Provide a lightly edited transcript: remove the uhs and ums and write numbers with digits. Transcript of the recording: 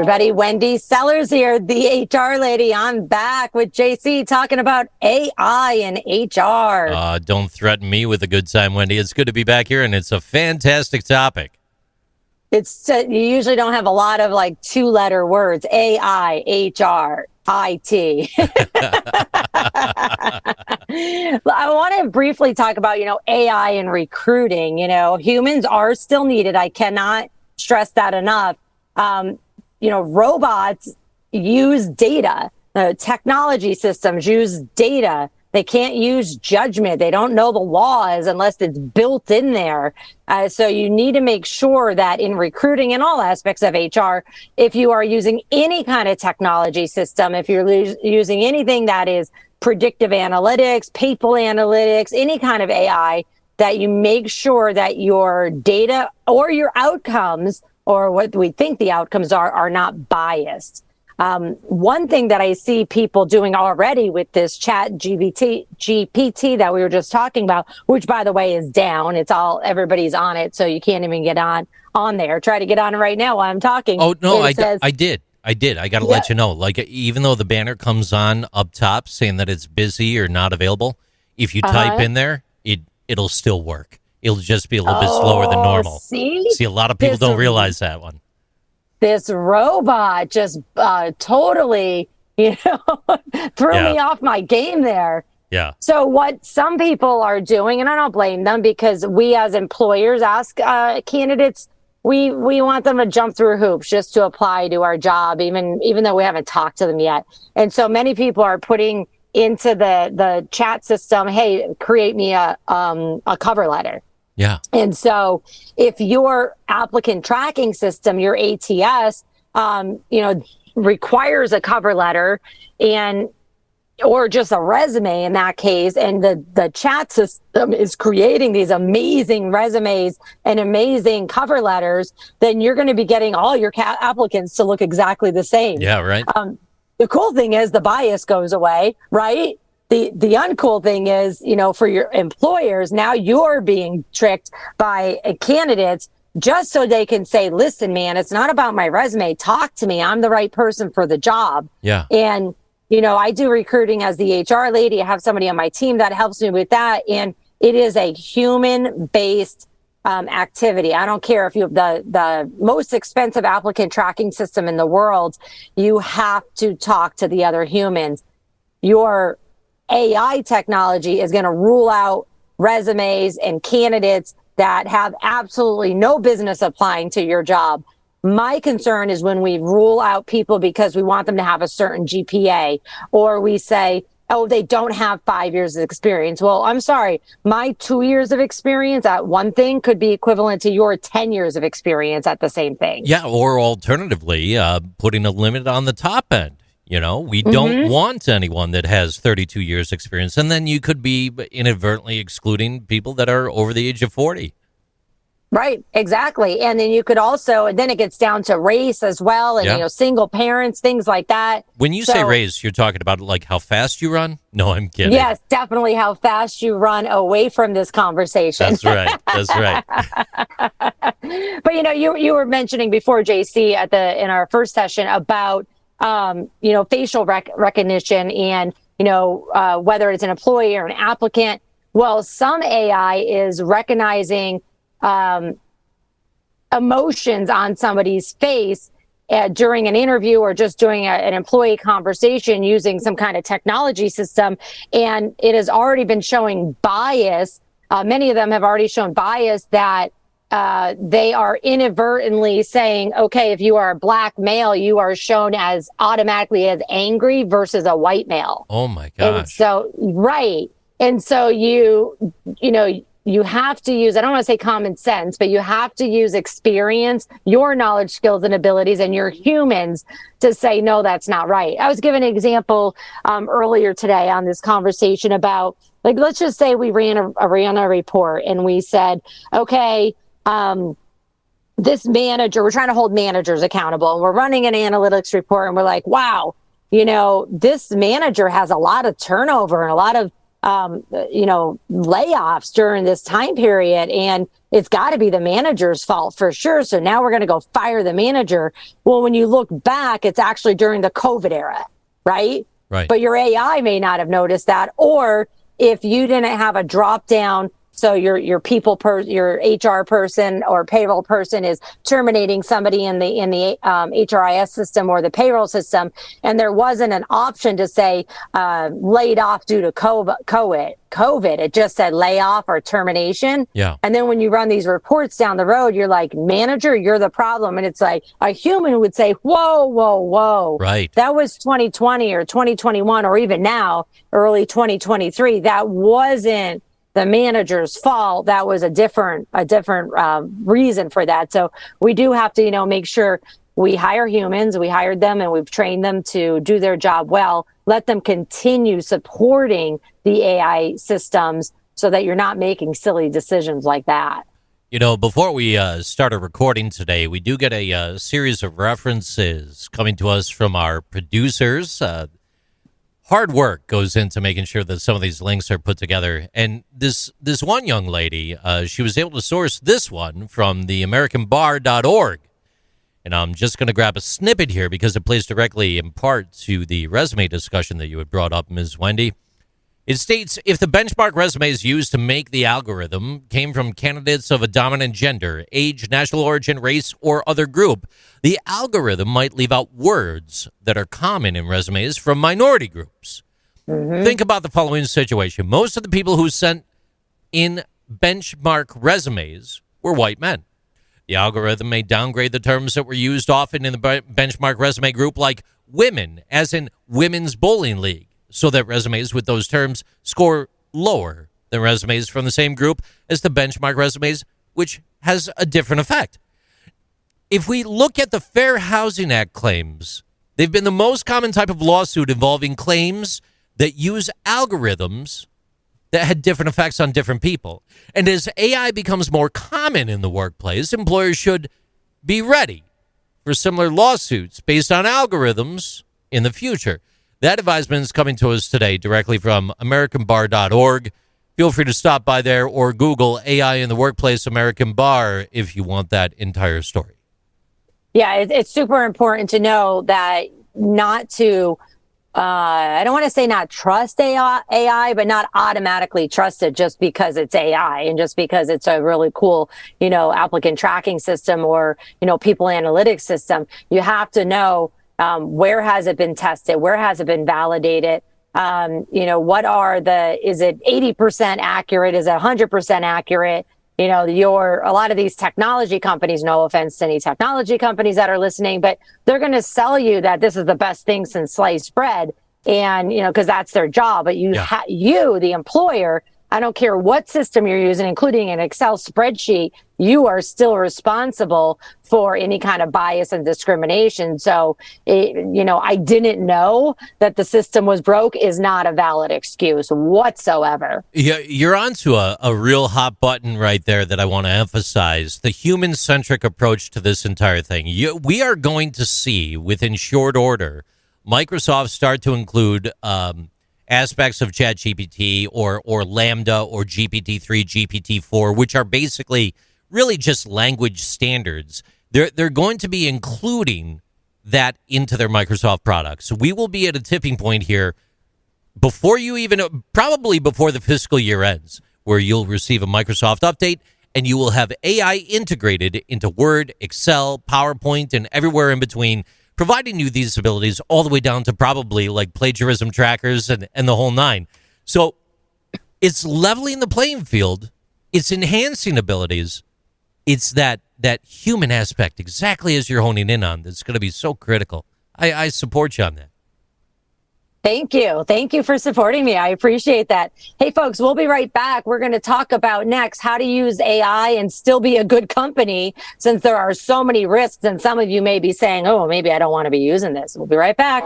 everybody. Wendy Sellers here, the HR lady. I'm back with JC talking about AI and HR. Don't threaten me with a good time, Wendy. It's good to be back here, and it's a fantastic topic. You usually don't have a lot of like two-letter words, AI, HR, IT. I want to briefly talk about, AI and recruiting. Humans are still needed. I cannot stress that enough. Robots use data. Technology systems use data. They can't use judgment. They don't know the laws unless it's built in there. So you need to make sure that in recruiting and all aspects of HR, if you are using any kind of technology system, if you're using anything that is predictive analytics, people analytics, any kind of AI, that you make sure that your data or your outcomes or what we think the outcomes are not biased. One thing that I see people doing already with this chat GPT that we were just talking about, which by the way is down, everybody's on it, so you can't even get on there. Try to get on it right now while I'm talking. Oh, no, I did. I got to let you know, like, even though the banner comes on up top saying that it's busy or not available, if you type in there, it'll still work. It'll just be a little bit slower than normal. See, a lot of people don't realize that one. This robot just totally, threw me off my game there. Yeah. So what some people are doing, and I don't blame them, because we as employers ask candidates, we want them to jump through hoops just to apply to our job, even though we haven't talked to them yet. And so many people are putting into the chat system, hey, create me a cover letter. Yeah. And so if your applicant tracking system, your ATS, requires a cover letter or just a resume in that case, and the chat system is creating these amazing resumes and amazing cover letters, then you're going to be getting all your applicants to look exactly the same. Yeah, right. The cool thing is the bias goes away, right? The uncool thing is, for your employers, now you're being tricked by candidates just so they can say, listen, man, it's not about my resume. Talk to me. I'm the right person for the job. Yeah. And, I do recruiting as the HR lady. I have somebody on my team that helps me with that. And it is a human-based activity. I don't care if you have the most expensive applicant tracking system in the world. You have to talk to the other humans. Your AI technology is going to rule out resumes and candidates that have absolutely no business applying to your job. My concern is when we rule out people because we want them to have a certain GPA, or we say, oh, they don't have 5 years of experience. Well, I'm sorry. My 2 years of experience at one thing could be equivalent to your 10 years of experience at the same thing. Yeah, or alternatively, putting a limit on the top end. We don't want anyone that has 32 years experience. And then you could be inadvertently excluding people that are over the age of 40. Right, exactly. And then you could also, and then it gets down to race as well, and, single parents, things like that. When you say race, you're talking about like how fast you run? No, I'm kidding. Yes, definitely how fast you run away from this conversation. That's right. That's right. But, you were mentioning before, JC, in our first session about, facial recognition and, whether it's an employee or an applicant. Well, some AI is recognizing emotions on somebody's face during an interview or just during an employee conversation using some kind of technology system. And it has already been showing bias. Many of them have already shown bias that they are inadvertently saying, okay, if you are a black male, you are shown as automatically as angry versus a white male. Oh my gosh. And so, right. And so you have to use, I don't want to say common sense, but you have to use experience, your knowledge, skills, and abilities, and your humans to say, no, that's not right. I was given an example earlier today on this conversation about, like, let's just say we ran a report and we said, okay, this manager, we're trying to hold managers accountable, and we're running an analytics report, and we're like, wow, this manager has a lot of turnover and a lot of layoffs during this time period, and it's got to be the manager's fault for sure. So now we're going to go fire the manager. Well, when you look back, it's actually during the COVID era, right? Right. But your AI may not have noticed that, or if you didn't have a drop down. So your your HR person or payroll person is terminating somebody in the HRIS system or the payroll system, and there wasn't an option to say laid off due to COVID. It just said layoff or termination. Yeah. And then when you run these reports down the road, you're like, manager, you're the problem. And it's like a human would say, whoa. Right. That was 2020 or 2021 or even now, early 2023. That wasn't the manager's fault. That was a different reason for that. So we do have to, make sure we hire humans, we hired them and we've trained them to do their job well. Let them continue supporting the AI systems so that you're not making silly decisions like that. Before we started recording today, we do get a series of references coming to us from our producers. Hard work goes into making sure that some of these links are put together. And this one young lady, she was able to source this one from the AmericanBar.org. And I'm just going to grab a snippet here because it plays directly in part to the resume discussion that you had brought up, Ms. Wendy. It states, if the benchmark resumes used to make the algorithm came from candidates of a dominant gender, age, national origin, race, or other group, the algorithm might leave out words that are common in resumes from minority groups. Mm-hmm. Think about the following situation. Most of the people who sent in benchmark resumes were white men. The algorithm may downgrade the terms that were used often in the benchmark resume group, like women, as in women's bowling league, so that resumes with those terms score lower than resumes from the same group as the benchmark resumes, which has a different effect. If we look at the Fair Housing Act claims, they've been the most common type of lawsuit involving claims that use algorithms that had different effects on different people. And as AI becomes more common in the workplace, employers should be ready for similar lawsuits based on algorithms in the future. That advisement is coming to us today directly from AmericanBar.org. Feel free to stop by there or Google AI in the Workplace American Bar if you want that entire story. Yeah, it's super important to know that not to, I don't want to say not trust AI, but not automatically trust it just because it's AI and just because it's a really cool, applicant tracking system or, people analytics system. You have to know where has it been tested? Where has it been validated? What are is it 80% accurate? Is it 100% accurate? A lot of these technology companies, no offense to any technology companies that are listening, but they're going to sell you that this is the best thing since sliced bread. And, because that's their job. But you, the employer, I don't care what system you're using, including an Excel spreadsheet, you are still responsible for any kind of bias and discrimination. So, I didn't know that the system was broke is not a valid excuse whatsoever. Yeah, you're onto a real hot button right there that I want to emphasize, the human-centric approach to this entire thing. We are going to see within short order Microsoft start to include aspects of ChatGPT or Lambda or GPT-3, GPT-4, which are basically really just language standards. They're going to be including that into their Microsoft products. So we will be at a tipping point here probably before the fiscal year ends, where you'll receive a Microsoft update and you will have AI integrated into Word, Excel, PowerPoint, and everywhere in between, providing you these abilities all the way down to probably like plagiarism trackers and the whole nine. So it's leveling the playing field. It's enhancing abilities. It's that human aspect, exactly as you're honing in on, that's going to be so critical. I support you on that. Thank you. Thank you for supporting me. I appreciate that. Hey, folks, we'll be right back. We're going to talk about next how to use AI and still be a good company, since there are so many risks. And some of you may be saying, oh, maybe I don't want to be using this. We'll be right back.